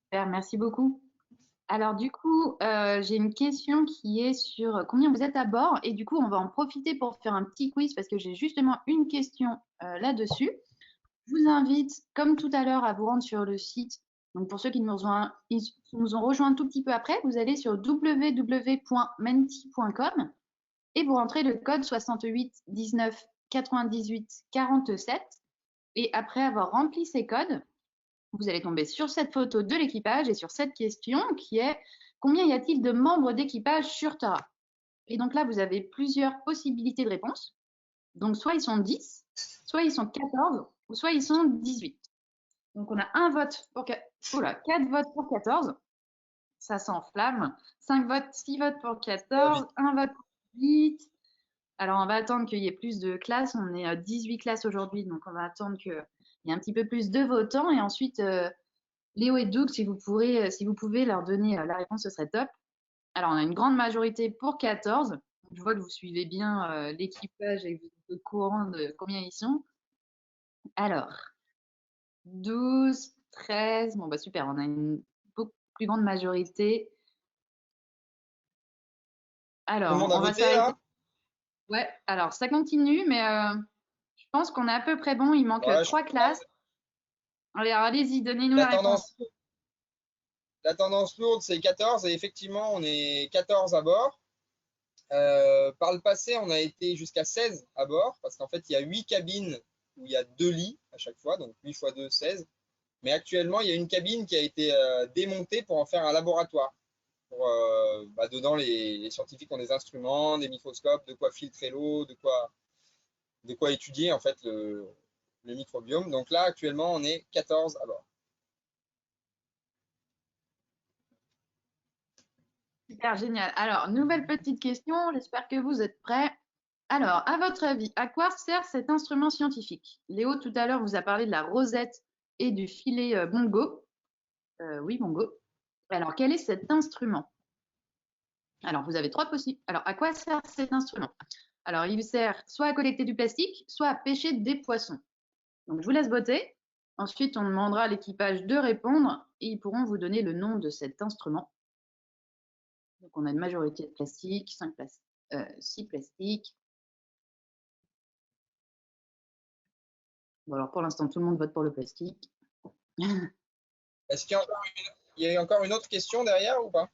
Super, merci beaucoup. Alors du coup, j'ai une question qui est sur combien vous êtes à bord et du coup, on va en profiter pour faire un petit quiz parce que j'ai justement une question là-dessus. Je vous invite, comme tout à l'heure, à vous rendre sur le site. Donc pour ceux qui nous ont rejoint un tout petit peu après, vous allez sur www.menti.com et vous rentrez le code 68 19 98 47 et après avoir rempli ces codes, vous allez tomber sur cette photo de l'équipage et sur cette question qui est combien y a-t-il de membres d'équipage sur Tara? Et donc là, vous avez plusieurs possibilités de réponse. Donc soit ils sont 10, soit ils sont 14, ou soit ils sont 18. Donc on a 4 votes pour 14. Ça s'enflamme. 5 votes, 6 votes pour 14, 1 vote pour 18. Alors on va attendre qu'il y ait plus de classes. On est à 18 classes aujourd'hui, donc on va attendre qu'il y ait un petit peu plus de votants. Et ensuite, Léo et Doug, si vous pouvez leur donner la réponse, ce serait top. Alors on a une grande majorité pour 14. Je vois que vous suivez bien l'équipage et que vous êtes au courant de combien ils sont. Alors, 12, 13, bon bah super, on a une beaucoup plus grande majorité. Alors, Tout le monde a on va voté, s'arrêter. là? Ouais, alors ça continue, mais je pense qu'on est à peu près bon. Il manque Ouais, 3 classes. Alors, allez-y, donnez-nous La la réponse. tendance lourde, c'est 14, et effectivement, on est 14 à bord. Par le passé, on a été jusqu'à 16 à bord, parce qu'en fait, il y a 8 cabines où il y a 2 lits à chaque fois, donc 8 x 2, 16. Mais actuellement, il y a une cabine qui a été démontée pour en faire un laboratoire. Dedans, les scientifiques ont des instruments, des microscopes, de quoi filtrer l'eau, de quoi étudier en fait le microbiome. Donc là, actuellement, on est 14 à bord. Super, génial. Alors, nouvelle petite question, j'espère que vous êtes prêts. Alors, à votre avis, à quoi sert cet instrument scientifique? Léo, tout à l'heure, vous a parlé de la rosette et du filet bongo. Oui, bongo. Alors, quel est cet instrument? Alors, vous avez 3 possibles. Alors, à quoi sert cet instrument? Alors, il sert soit à collecter du plastique, soit à pêcher des poissons. Donc, je vous laisse voter. Ensuite, on demandera à l'équipage de répondre et ils pourront vous donner le nom de cet instrument. Donc, on a une majorité de plastique, 6 plastiques. Bon, alors, pour l'instant, tout le monde vote pour le plastique. Est-ce qu'il y a encore une autre question derrière ou pas?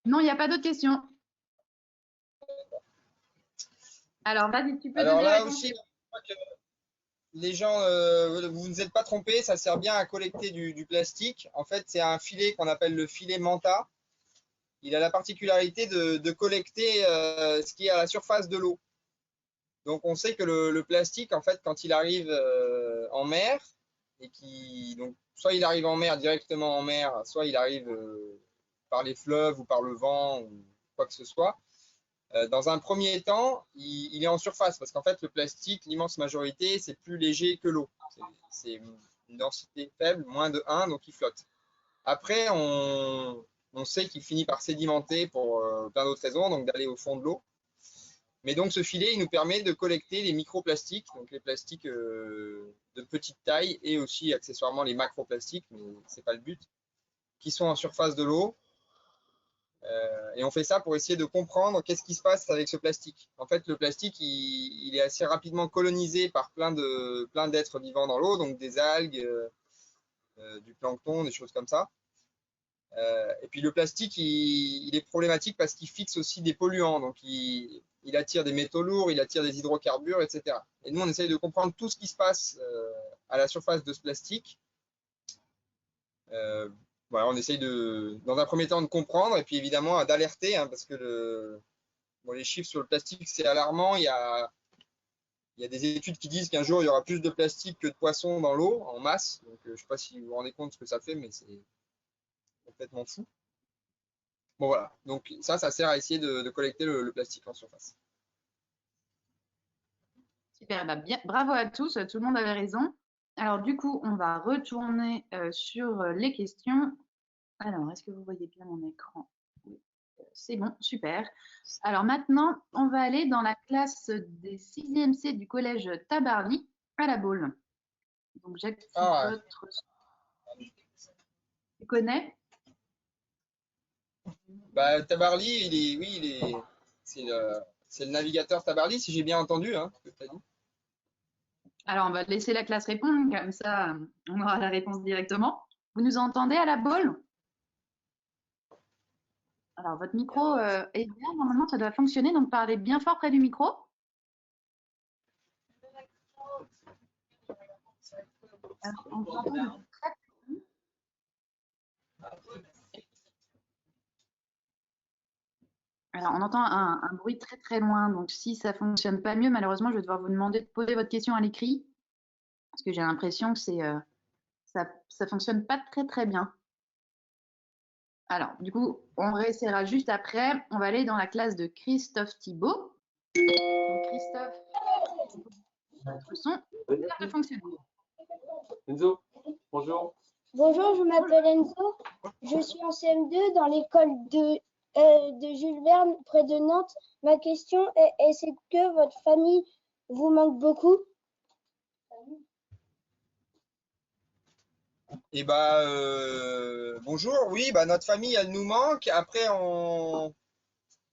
Non, il n'y a pas d'autres questions. Alors, vas-y, tu peux Alors donner la là réponse. aussi, je crois que les gens, vous ne vous êtes pas trompés, ça sert bien à collecter du plastique. En fait, c'est un filet qu'on appelle le filet Manta. il a la particularité de collecter ce qui est à la surface de l'eau. Donc, on sait que le plastique, en fait, quand il arrive en mer, donc, soit il arrive en mer, directement en mer, soit il arrive par les fleuves ou par le vent ou quoi que ce soit. Dans un premier temps, il est en surface parce qu'en fait, le plastique, l'immense majorité, c'est plus léger que l'eau. C'est une densité faible, moins de 1, donc il flotte. Après, on sait qu'il finit par sédimenter pour plein d'autres raisons, donc d'aller au fond de l'eau. Mais donc, ce filet, il nous permet de collecter les microplastiques, donc les plastiques de petite taille et aussi accessoirement les macroplastiques, mais ce n'est pas le but, qui sont en surface de l'eau. Et on fait ça pour essayer de comprendre qu'est-ce qui se passe avec ce plastique. En fait, le plastique, il est assez rapidement colonisé par plein d'êtres vivants dans l'eau, donc des algues, du plancton, des choses comme ça. Et puis le plastique, il est problématique parce qu'il fixe aussi des polluants. Donc il attire des métaux lourds, il attire des hydrocarbures, etc. Et nous, on essaye de comprendre tout ce qui se passe à la surface de ce plastique. Voilà, on essaye dans un premier temps de comprendre et puis évidemment d'alerter, hein, parce que les chiffres sur le plastique, c'est alarmant. Il y a des études qui disent qu'un jour, il y aura plus de plastique que de poissons dans l'eau en masse. Donc, je ne sais pas si vous vous rendez compte de ce que ça fait, mais c'est complètement fou. Bon, voilà. Donc, ça sert à essayer de collecter le plastique en surface. Super, bah bien, bravo à tous, tout le monde avait raison. Alors, du coup, on va retourner sur les questions. Alors, est-ce que vous voyez bien mon écran? Oui, c'est bon, super. Alors maintenant, on va aller dans la classe des 6e C du collège Tabarly à la Baule. Donc, j'active votre... Tu connais? Bah, Tabarly, c'est le navigateur Tabarly, si j'ai bien entendu, hein, ce que tu as dit. Alors, on va laisser la classe répondre, comme ça, on aura la réponse directement. Vous nous entendez à la Baule? Alors, votre micro est bien, normalement, ça doit fonctionner, donc parlez bien fort près du micro. Alors, on vous entend très Alors, on entend un bruit très très loin, donc si ça ne fonctionne pas mieux, malheureusement, je vais devoir vous demander de poser votre question à l'écrit, parce que j'ai l'impression que ça ne fonctionne pas très très bien. Alors, du coup, on réessayera juste après. On va aller dans la classe de Christophe Thibault. Donc, Christophe, votre son a l'air de fonctionner. Enzo, bonjour. Bonjour, je m'appelle Enzo. Je suis en CM2 dans l'école de Jules Verne près de Nantes. Ma question est-ce que votre famille vous manque beaucoup? Eh bah, bonjour, oui, bah, notre famille, elle nous manque. Après, on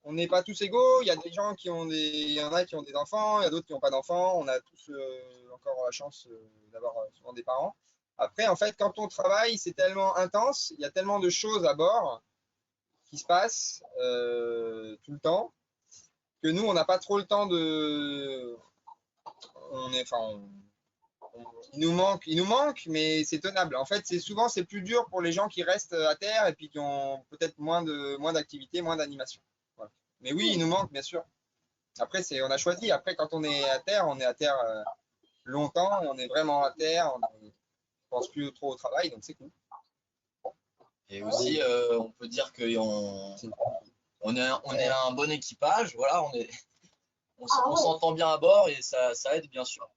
n'est pas tous égaux. Il y a des gens il y en a qui ont des enfants, il y a d'autres qui n'ont pas d'enfants. On a tous encore la chance d'avoir souvent des parents. Après, en fait, quand on travaille, c'est tellement intense, il y a tellement de choses à bord qui se passent tout le temps que nous, on n'a pas trop le temps de. Il nous manque, mais c'est tenable. En fait, c'est plus dur pour les gens qui restent à terre et puis qui ont peut-être moins d'activités, moins d'animation. Voilà. Mais oui, il nous manque, bien sûr. Après, on a choisi. Après, quand on est à terre longtemps, on est vraiment à terre, on ne pense plus trop au travail, donc c'est cool. Et aussi, on peut dire qu'on est un bon équipage, voilà, on s'entend bien à bord et ça aide bien sûr.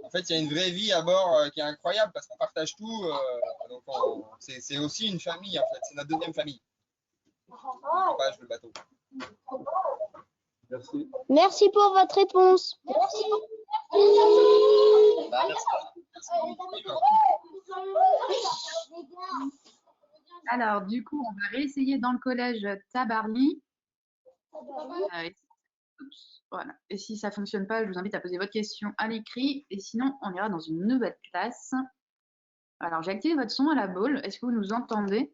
En fait, il y a une vraie vie à bord qui est incroyable parce qu'on partage tout. Donc, c'est aussi une famille, en fait. C'est notre deuxième famille. L'équipage, le bateau. Merci. Merci pour votre réponse. Merci. Alors, du coup, on va réessayer dans le collège Tabarly. Voilà. Et si ça ne fonctionne pas, je vous invite à poser votre question à l'écrit. Et sinon, on ira dans une nouvelle classe. Alors, j'ai activé votre son à la Baule. Est-ce que vous nous entendez?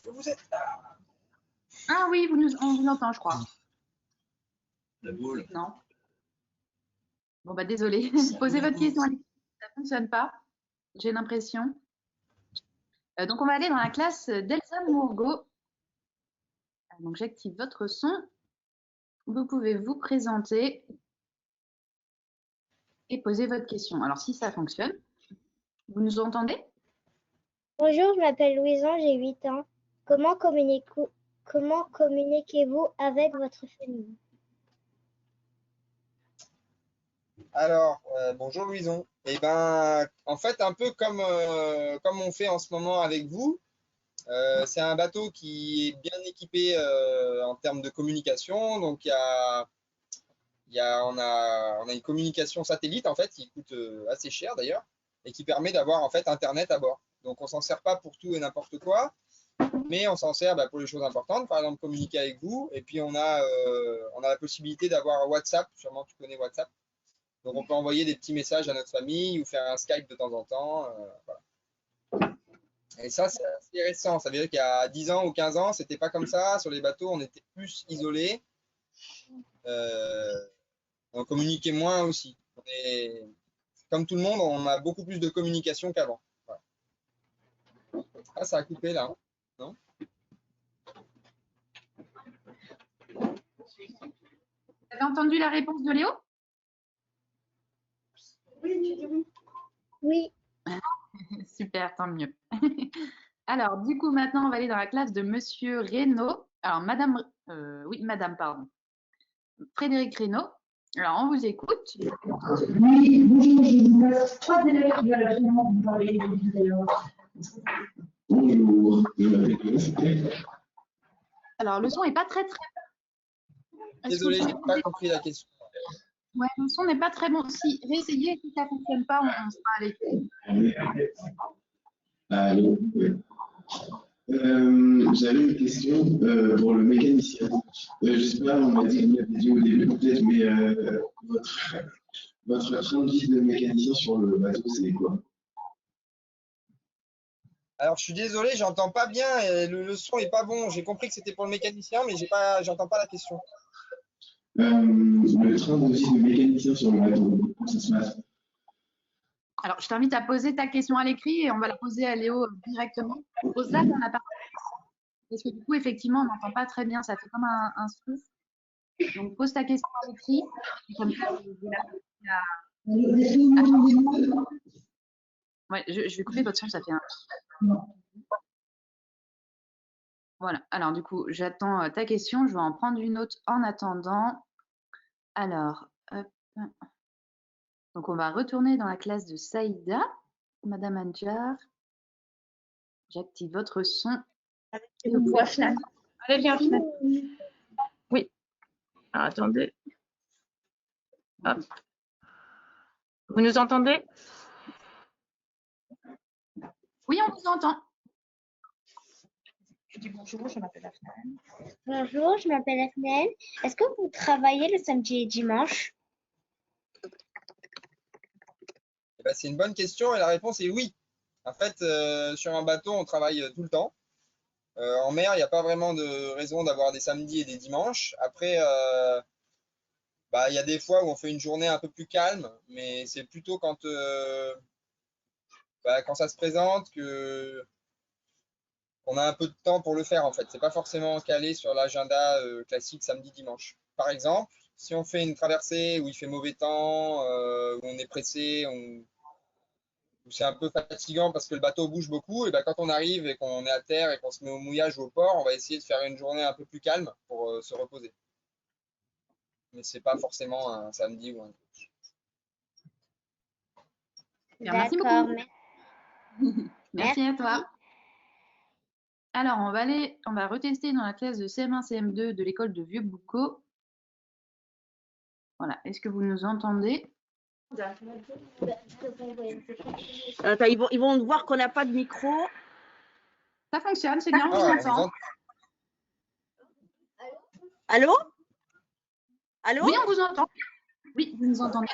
Vous êtes là. Ah oui, on vous entend, je crois. La Baule. Non. Bon, bah désolé. Posez votre question à l'écrit. Ça ne fonctionne pas. J'ai l'impression. Donc, on va aller dans la classe d'Elsa Mourgo. Donc, j'active votre son. Vous pouvez vous présenter et poser votre question. Alors, si ça fonctionne, vous nous entendez? Bonjour, je m'appelle Louison, j'ai 8 ans. Comment communiquez-vous avec votre famille? Alors, bonjour Louison. Eh ben, en fait, un peu comme on fait en ce moment avec vous, c'est un bateau qui est bien équipé en termes de communication. Donc, on a une communication satellite en fait qui coûte assez cher d'ailleurs et qui permet d'avoir en fait Internet à bord. Donc, on s'en sert pas pour tout et n'importe quoi, mais on s'en sert pour les choses importantes, par exemple communiquer avec vous. Et puis, on a la possibilité d'avoir WhatsApp. Sûrement, tu connais WhatsApp. Donc, on peut envoyer des petits messages à notre famille ou faire un Skype de temps en temps. Voilà. Et ça, c'est assez récent. Ça veut dire qu'il y a 10 ans ou 15 ans, c'était pas comme ça. Sur les bateaux, on était plus isolés. On communiquait moins aussi. Comme tout le monde, on a beaucoup plus de communication qu'avant. Voilà. Ah, ça a coupé là, hein, non? Vous avez entendu la réponse de Léo? Oui. Super, tant mieux. Alors, du coup, maintenant, on va aller dans la classe de Monsieur Reynaud. Alors, Madame, pardon. Frédéric Reynaud. Alors, on vous écoute. Oui, bonjour, je vous laisse 3 élèves qui veulent absolument vous parler tout à l'heure. Bonjour. Alors, le son n'est pas très, très bon. Désolé, je n'ai pas compris la question. Ouais, le son n'est pas très bon. Si, réessayez, si ça ne fonctionne pas, on sera à l'écoute. Allô, oui. J'avais une question pour le mécanicien. Je sais pas, on m'a dit qu'il y a des yeux au début peut-être, mais votre train de vie de mécanicien sur le bateau, c'est quoi? Alors, je suis désolé, j'entends pas bien. Le son est pas bon. J'ai compris que c'était pour le mécanicien, mais j'entends pas la question. Le train de vie de mécanicien sur le bateau, comment ça se passe? Alors, je t'invite à poser ta question à l'écrit et on va la poser à Léo directement. Pose-la qu'on n'a pas. Parce que du coup, effectivement, on n'entend pas très bien. Ça fait comme un souffle. Donc, pose ta question à l'écrit. Comme ça, ouais, je vais couper votre son, ça fait un. Voilà. Alors, du coup, j'attends ta question. Je vais en prendre une autre en attendant. Alors, hop. Donc, on va retourner dans la classe de Saïda. Madame Anjar, j'active votre son. Allez, viens, Fnat. Oui. Alors, attendez. Hop. Vous nous entendez? Oui, on vous entend. Je dis bonjour, je m'appelle Afnan. Bonjour, je m'appelle Afnan. Est-ce que vous travaillez le samedi et dimanche? C'est une bonne question et la réponse est oui. En fait, sur un bateau, on travaille tout le temps. En mer, il n'y a pas vraiment de raison d'avoir des samedis et des dimanches. Après, il y a des fois où on fait une journée un peu plus calme, mais c'est plutôt quand ça se présente qu'on a un peu de temps pour le faire en fait. C'est pas forcément calé sur l'agenda classique samedi-dimanche. Par exemple, si on fait une traversée où il fait mauvais temps, où on est pressé, où c'est un peu fatigant parce que le bateau bouge beaucoup, et quand on arrive et qu'on est à terre et qu'on se met au mouillage ou au port, on va essayer de faire une journée un peu plus calme pour se reposer. Mais c'est pas forcément un samedi ou un dimanche. Merci beaucoup. Merci à toi. Alors, on va retester dans la classe de CM1, CM2 de l'école de Vieux-Boucau. Voilà, est-ce que vous nous entendez? Attends, ils vont voir qu'on n'a pas de micro. Ça fonctionne, c'est bien, on vous entend. Allô? Allô? Oui, on vous entend. Oui, vous nous entendez.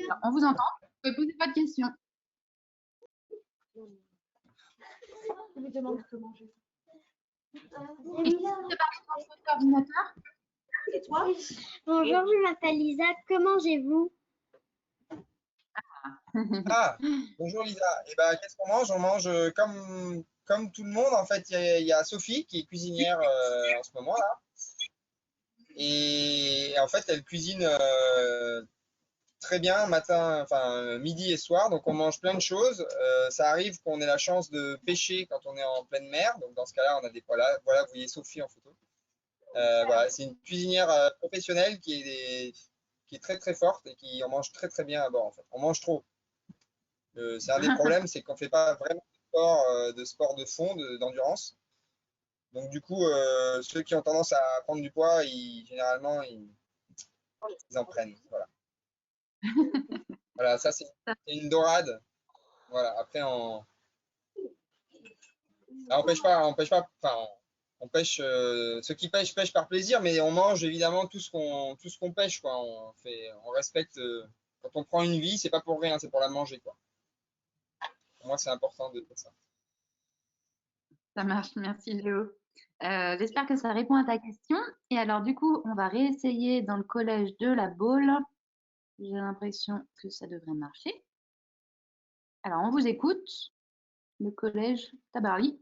Alors, on vous entend. Vous pouvez poser votre question. Je me demande ce que manger. Ordinateur. Bonjour, je m'appelle Lisa. Que mangez-vous? Ah, bonjour Lisa. Eh ben, qu'est-ce qu'on mange? On mange comme tout le monde. En fait, il y a Sophie qui est cuisinière en ce moment là. Et en fait, elle cuisine très bien matin, enfin midi et soir. Donc on mange plein de choses. Ça arrive qu'on ait la chance de pêcher quand on est en pleine mer. Donc dans ce cas-là, on a des voilà, vous voyez Sophie en photo. Voilà, c'est une cuisinière professionnelle qui est très très forte et qui en mange très très bien à bord en fait. On mange trop. C'est un des problèmes, c'est qu'on ne fait pas vraiment de sport de fond, d'endurance. Donc du coup, ceux qui ont tendance à prendre du poids, généralement, ils en prennent. Voilà, voilà, ça c'est une dorade. Voilà, après, on pêche pas, enfin, on pêche, ceux qui pêchent, pêchent par plaisir, mais on mange évidemment tout ce qu'on pêche, quoi. On respecte, quand on prend une vie, c'est pas pour rien, c'est pour la manger, quoi. Pour moi, c'est important de faire ça. Ça marche, merci Léo. J'espère que ça répond à ta question. Et alors, du coup, on va réessayer dans le collège de la Baule. J'ai l'impression que ça devrait marcher. Alors, on vous écoute. Le collège Tabarly.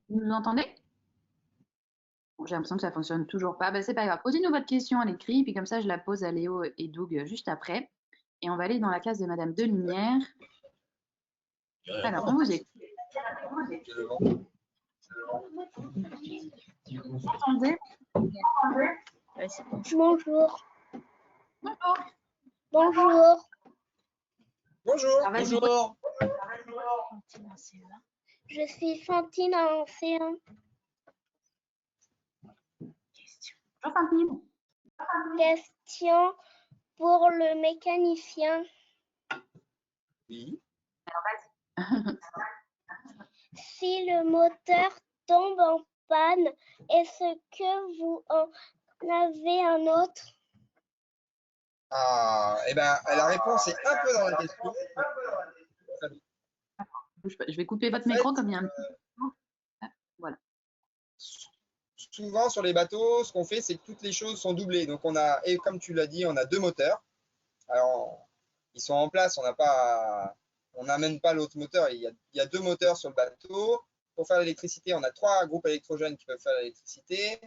Vous nous entendez? Bon, j'ai l'impression que ça fonctionne toujours pas. Ben, c'est pas grave. Posez-nous votre question à l'écrit, puis comme ça, je la pose à Léo et Doug juste après. Et on va aller dans la classe de Madame Delumière. Alors, on vous écoute. Vous entendez? Bonjour. Bonjour. Bonjour. Bonjour. Je suis Fantine en C1. Bonjour Fantine. Question pour le mécanicien. Oui. Alors, vas-y. Si le moteur tombe en panne, est-ce que vous en avez un autre? Ah, eh ben, la réponse est un peu dans la question. Je vais couper votre micro comme il y a un petit. Voilà. Souvent sur les bateaux, ce qu'on fait, c'est que toutes les choses sont doublées. Donc et comme tu l'as dit, on a 2 moteurs. Alors, ils sont en place, on n'amène pas l'autre moteur. Il y a 2 moteurs sur le bateau. Pour faire l'électricité, on a 3 groupes électrogènes qui peuvent faire l'électricité.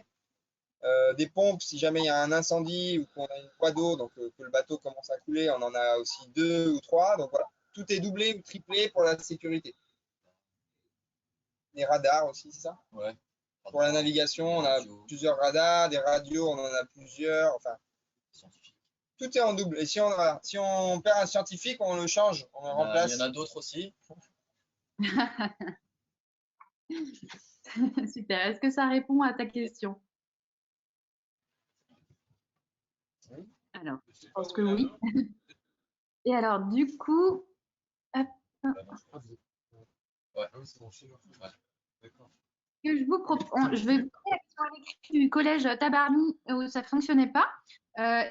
Des pompes, si jamais il y a un incendie ou qu'on a une voie d'eau, donc que le bateau commence à couler, on en a aussi 2 ou 3. Donc voilà, tout est doublé ou triplé pour la sécurité. Les radars aussi, c'est ça? Ouais. Pour la navigation, on a plusieurs radars, des radios, on en a plusieurs. Enfin, tout est en double. Et si on perd un scientifique, on le change, on le remplace. Il y en a d'autres aussi. Super. Est-ce que ça répond à ta question? Oui. Alors, je pense que oui. Et alors, du coup, hop, Ouais. que je vous propose, je vais vous poser la question à l'écrit du collège Tabarly où ça ne fonctionnait pas,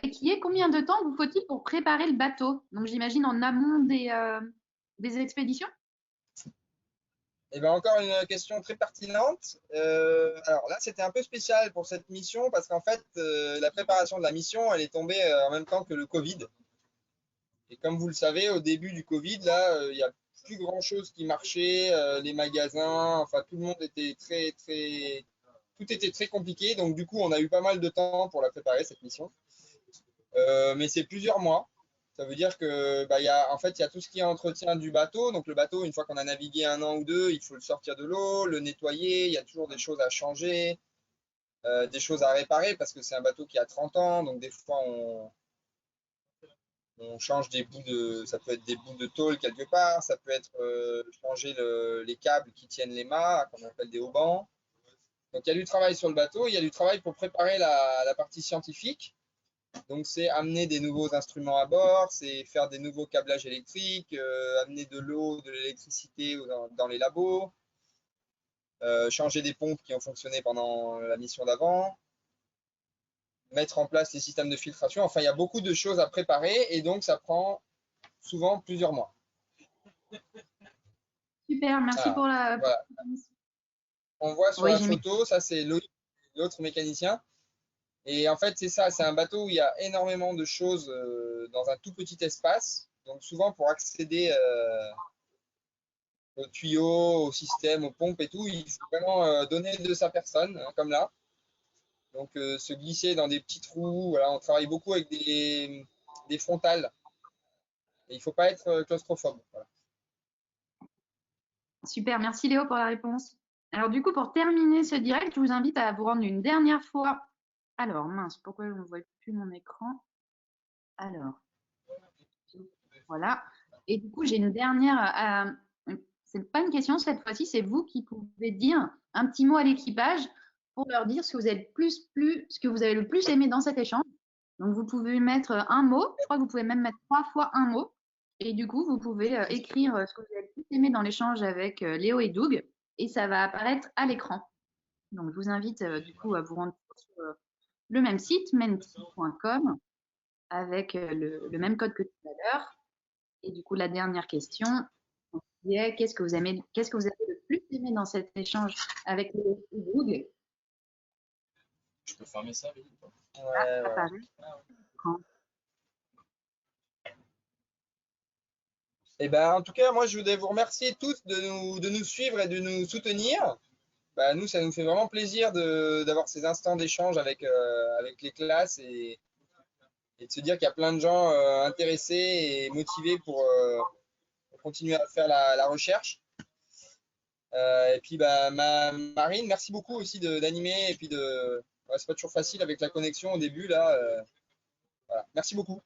et qui est combien de temps vous faut-il pour préparer le bateau? Donc, j'imagine en amont des expéditions. Et bien, encore une question très pertinente. Alors là, c'était un peu spécial pour cette mission parce qu'en fait, la préparation de la mission, elle est tombée en même temps que le Covid. Et comme vous le savez, au début du Covid, là, il n'y a plus grand-chose qui marchait, les magasins, enfin, tout le monde était tout était très compliqué. Donc, du coup, on a eu pas mal de temps pour la préparer, cette mission. Mais c'est plusieurs mois. Ça veut dire que en fait, il y a tout ce qui est entretien du bateau. Donc le bateau, une fois qu'on a navigué 1 an ou 2, il faut le sortir de l'eau, le nettoyer. Il y a toujours des choses à changer, des choses à réparer parce que c'est un bateau qui a 30 ans. Donc des fois, on change des bouts ça peut être des bouts de tôle quelque part. Ça peut être changer les câbles qui tiennent les mâts, qu'on appelle des haubans. Donc il y a du travail sur le bateau. Il y a du travail pour préparer la partie scientifique. Donc, c'est amener des nouveaux instruments à bord, c'est faire des nouveaux câblages électriques, amener de l'eau, de l'électricité dans les labos, changer des pompes qui ont fonctionné pendant la mission d'avant, mettre en place les systèmes de filtration. Enfin, il y a beaucoup de choses à préparer et donc ça prend souvent plusieurs mois. Super, merci pour la. Voilà. On voit sur la photo, ça c'est l'autre mécanicien. Et en fait, c'est ça, c'est un bateau où il y a énormément de choses dans un tout petit espace. Donc souvent, pour accéder aux tuyaux, au système, aux pompes et tout, il faut vraiment donner de sa personne, hein, comme là. Donc se glisser dans des petits trous. Voilà, on travaille beaucoup avec des frontales. Et il ne faut pas être claustrophobe. Voilà. Super, merci Léo pour la réponse. Alors du coup, pour terminer ce direct, je vous invite à vous rendre une dernière fois. Alors, mince, pourquoi je ne vois plus mon écran? Alors, voilà. Et du coup, j'ai une dernière. C'est pas une question cette fois-ci, c'est vous qui pouvez dire un petit mot à l'équipage pour leur dire ce que vous avez le plus aimé dans cet échange. Donc, vous pouvez mettre un mot. Je crois que vous pouvez même mettre 3 fois un mot. Et du coup, vous pouvez écrire ce que vous avez le plus aimé dans l'échange avec Léo et Doug. Et ça va apparaître à l'écran. Donc, je vous invite du coup à vous rendre sur le même site, menti.com, avec le même code que tout à l'heure. Et du coup, la dernière question, qu'est-ce que vous avez le plus aimé dans cet échange avec Léo et Doug? Je peux fermer ça, oui. Ça apparaît. Et ben, en tout cas, moi, je voudrais vous remercier tous de nous suivre et de nous soutenir. Bah, nous, ça nous fait vraiment plaisir d'avoir ces instants d'échange avec les classes et de se dire qu'il y a plein de gens intéressés et motivés pour continuer à faire la recherche. Et puis, bah, Marine, merci beaucoup aussi d'animer. Et puis, c'est pas toujours facile avec la connexion au début. Là, voilà. Merci beaucoup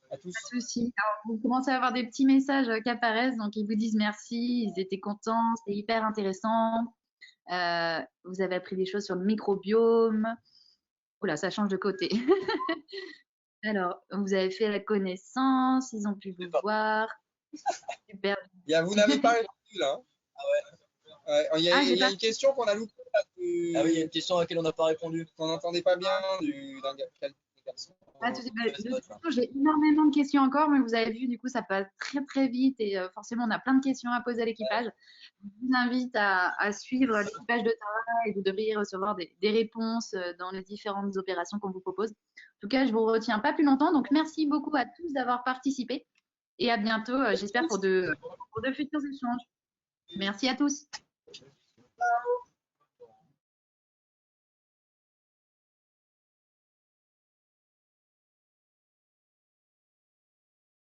à tous. Pas de souci. Alors, vous commencez à avoir des petits messages qui apparaissent, donc ils vous disent merci, ils étaient contents, c'était hyper intéressant. Vous avez appris des choses sur le microbiome. Oula, ça change de côté. Alors, vous avez fait la connaissance, ils ont pu vous voir. Super. Vous n'avez pas répondu là. Il y a une question qu'on a loupée. Ah oui, il y a une question à laquelle on n'a pas répondu. Qu'on n'entendait pas bien d'un garçon. J'ai énormément de questions encore, mais vous avez vu, du coup, ça passe très très vite et forcément, on a plein de questions à poser à l'équipage. Je vous invite à suivre l'équipage de Tara et vous devriez recevoir des réponses dans les différentes opérations qu'on vous propose. En tout cas, je ne vous retiens pas plus longtemps, donc merci beaucoup à tous d'avoir participé et à bientôt, j'espère, pour de futurs échanges. Merci à tous. Ciao.